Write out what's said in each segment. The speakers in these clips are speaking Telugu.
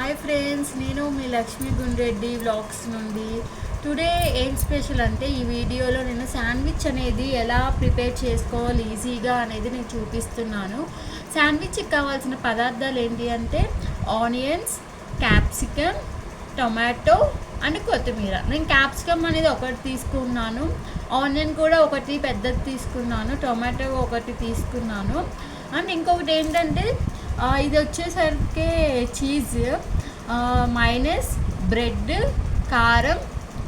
హాయ్ ఫ్రెండ్స్, నేను మీ లక్ష్మీ గుండ్రెడ్డి వ్లాగ్స్ నుండి. టుడే ఏం స్పెషల్ అంటే ఈ వీడియోలో నేను శాండ్విచ్ అనేది ఎలా ప్రిపేర్ చేసుకోవాలి ఈజీగా అనేది నేను చూపిస్తున్నాను. శాండ్విచ్కి కావాల్సిన పదార్థాలు ఏంటి అంటే ఆనియన్స్, క్యాప్సికమ్, టొమాటో అండ్ కొత్తిమీర. నేను క్యాప్సికమ్ అనేది ఒకటి తీసుకున్నాను, ఆనియన్ కూడా ఒకటి పెద్దది తీసుకున్నాను, టొమాటో ఒకటి తీసుకున్నాను. అండ్ ఇంకొకటి ఏంటంటే ఇది వచ్చేసరికి చీజ్, మైనస్, బ్రెడ్, కారం,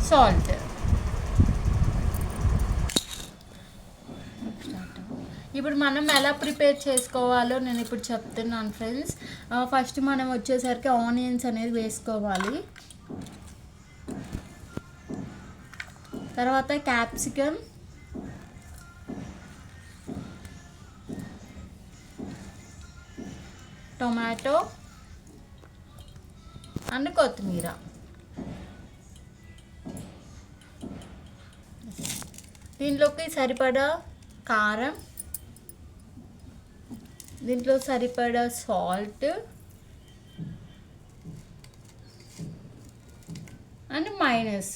సాల్ట్. ఇప్పుడు మనం ఎలా ప్రిపేర్ చేసుకోవాలో నేను ఇప్పుడు చెప్తున్నాను ఫ్రెండ్స్. ఫస్ట్ మనం వచ్చేసరికి ఆనియన్స్ అనేది వేసుకోవాలి, తర్వాత క్యాప్సికమ్, టొమాటో అండ్ కొత్తిమీర. దీంట్లోకి సరిపడా కారం, దీంట్లో సరిపడా సాల్ట్ అండ్ మైనస్.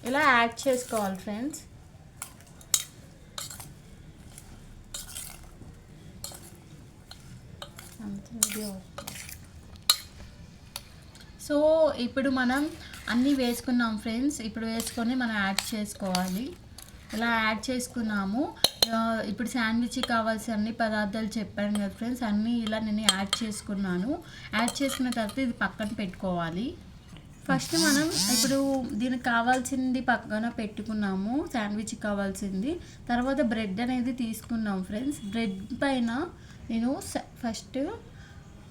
ఇలా యాడ్ చేసుకోవాలి ఫ్రెండ్స్. సో ఇప్పుడు మనం అన్నీ వేసుకున్నాం ఫ్రెండ్స్. ఇప్పుడు వేసుకొని మనం యాడ్ చేసుకోవాలి. ఇలా యాడ్ చేసుకున్నాము. ఇప్పుడు శాండ్విచ్కి కావాల్సిన అన్ని పదార్థాలు చెప్పాను కదా ఫ్రెండ్స్, అన్నీ ఇలా నేను యాడ్ చేసుకున్నాను. యాడ్ చేసుకున్న తర్వాత ఇది పక్కన పెట్టుకోవాలి. ఫస్ట్ మనం ఇప్పుడు దీనికి కావాల్సింది పక్కన పెట్టుకున్నాము, శాండ్విచ్కి కావాల్సింది. తర్వాత బ్రెడ్ అనేది తీసుకున్నాం ఫ్రెండ్స్. బ్రెడ్ పైన నేను ఫస్ట్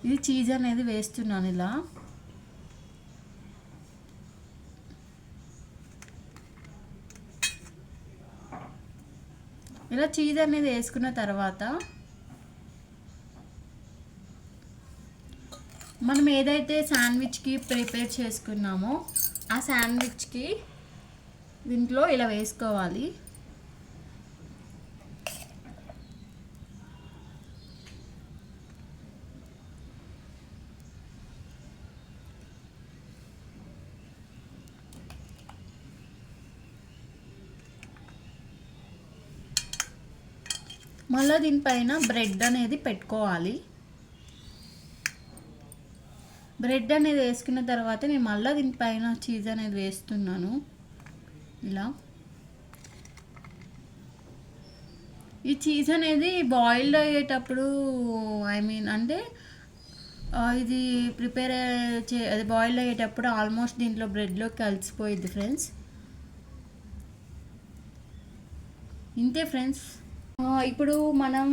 ఇది చీజ్ అనేది వేస్తున్నాను. ఇలా చీజ్ అనేది వేసుకున్న తర్వాత మనం ఏదైతే శాండ్విచ్కి ప్రిపేర్ చేసుకున్నామో ఆ శాండ్విచ్కి దీంట్లో ఇలా వేసుకోవాలి. మళ్ళీ దీనిపైన బ్రెడ్ అనేది పెట్టుకోవాలి. బ్రెడ్ అనేది వేసుకున్న తర్వాత నేను మళ్ళీ దీనిపైన చీజ్ అనేది వేస్తున్నాను. ఇలా ఈ చీజ్ అనేది బాయిల్డ్ అయ్యేటప్పుడు అంటే ఇది ప్రిపేర్ అది బాయిల్డ్ అయ్యేటప్పుడు ఆల్మోస్ట్ దీంట్లో బ్రెడ్లో కలిసిపోయింది ఫ్రెండ్స్. ఇంతే ఫ్రెండ్స్. ఇప్పుడు మనం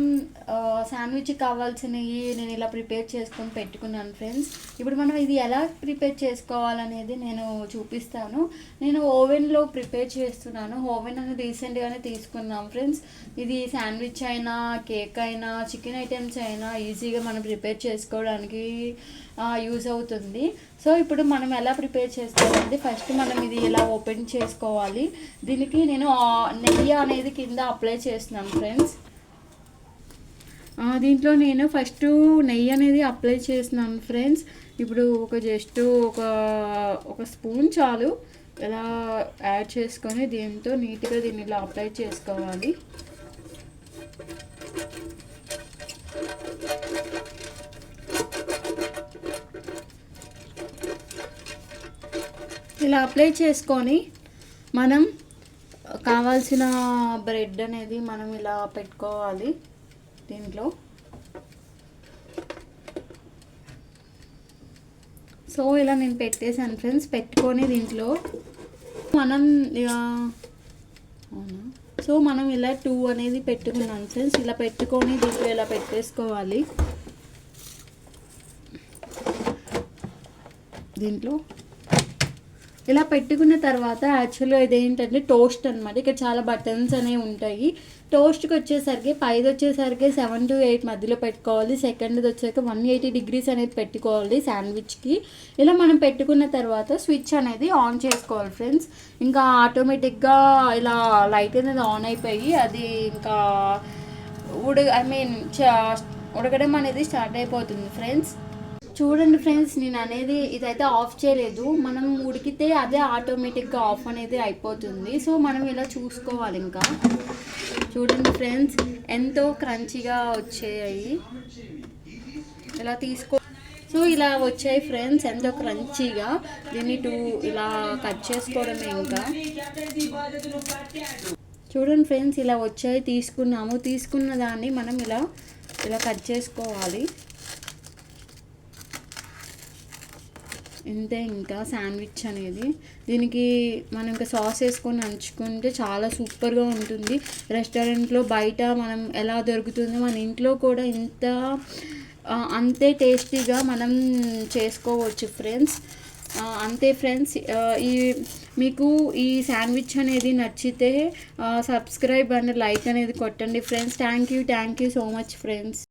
శాండ్విచ్కి కావాల్సినవి నేను ఇలా ప్రిపేర్ చేసుకొని పెట్టుకున్నాను ఫ్రెండ్స్. ఇప్పుడు మనం ఇది ఎలా ప్రిపేర్ చేసుకోవాలనేది నేను చూపిస్తాను. నేను ఓవెన్లో ప్రిపేర్ చేస్తున్నాను. ఓవెన్ అనేది రీసెంట్గానే తీసుకున్నాం ఫ్రెండ్స్. ఇది శాండ్విచ్ అయినా, కేక్ అయినా, చికెన్ ఐటమ్స్ అయినా ఈజీగా మనం ప్రిపేర్ చేసుకోవడానికి యూజ్ అవుతుంది. సో ఇప్పుడు మనం ఎలా ప్రిపేర్ చేసుకోవాలంటే ఫస్ట్ మనం ఇది ఇలా ఓపెన్ చేసుకోవాలి. దీనికి నేను నెయ్యి అనేది కింద అప్లై చేస్తున్నాను ఫ్రెండ్స్. దీంట్లో నేను ఫస్ట్ నెయ్యి అనేది అప్లై చేస్తున్నాను ఫ్రెండ్స్. ఇప్పుడు జస్ట్ ఒక స్పూన్ చాలు. ఇలా యాడ్ చేసుకొని దీంతో నీట్గా దీన్ని ఇలా అప్లై చేసుకోవాలి. ఇలా అప్లై చేసుకొని మనం కావాల్సిన బ్రెడ్ అనేది మనం ఇలా పెట్టుకోవాలి దీంట్లో. సో ఇలా నేను పెట్టేశాను ఫ్రెండ్స్. పెట్టుకొని దీంట్లో మనం ఇలా 2 అనేది పెట్టుకున్నాను ఫ్రెండ్స్. ఇలా పెట్టుకొని దీంట్లో ఇలా పెట్టేసుకోవాలి. దీంట్లో ఇలా పెట్టుకున్న తర్వాత యాక్చువల్గా ఇదేంటంటే టోస్ట్ అనమాట. ఇక్కడ చాలా బటన్స్ అనేవి ఉంటాయి. టోస్ట్కి వచ్చేసరికి పైది వచ్చేసరికి 7 to 8 మధ్యలో పెట్టుకోవాలి. సెకండ్ది వచ్చేసరికి 180 degrees అనేది పెట్టుకోవాలి శాండ్విచ్కి. ఇలా మనం పెట్టుకున్న తర్వాత స్విచ్ అనేది ఆన్ చేసుకోవాలి ఫ్రెండ్స్. ఇంకా ఆటోమేటిక్గా ఇలా లైట్ అనేది ఆన్ అయిపోయి అది ఇంకా ఉడకడం అనేది స్టార్ట్ అయిపోతుంది ఫ్రెండ్స్. చూడండి ఫ్రెండ్స్, నేను అనేది ఇదైతే ఆఫ్ చేయలేదు. మనం ఉడికితే అదే ఆటోమేటిక్గా ఆఫ్ అనేది అయిపోతుంది. సో మనం ఇలా చూసుకోవాలి. ఇంకా చూడండి ఫ్రెండ్స్, ఎంతో క్రంచీగా వచ్చాయి. ఇలా సో ఇలా వచ్చాయి ఫ్రెండ్స్, ఎంతో క్రంచీగా. దీన్ని ఇలా కట్ చేసుకోవడమే. ఇంకా చూడండి ఫ్రెండ్స్, ఇలా వచ్చాయి. తీసుకున్న దాన్ని మనం ఇలా కట్ చేసుకోవాలి. ఇంతే ఇంకా శాండ్విచ్ అనేది. దీనికి మనం ఇంకా సాస్ వేసుకొని నంచుకుంటే చాలా సూపర్గా ఉంటుంది. రెస్టారెంట్లో బయట మనం ఎలా దొరుకుతుందో మన ఇంట్లో కూడా అంతే టేస్టీగా మనం చేసుకోవచ్చు ఫ్రెండ్స్. అంతే ఫ్రెండ్స్, మీకు ఈ శాండ్విచ్ అనేది నచ్చితే సబ్స్క్రైబ్ అండ్ లైక్ అనేది కొట్టండి friends. Thank you so much friends.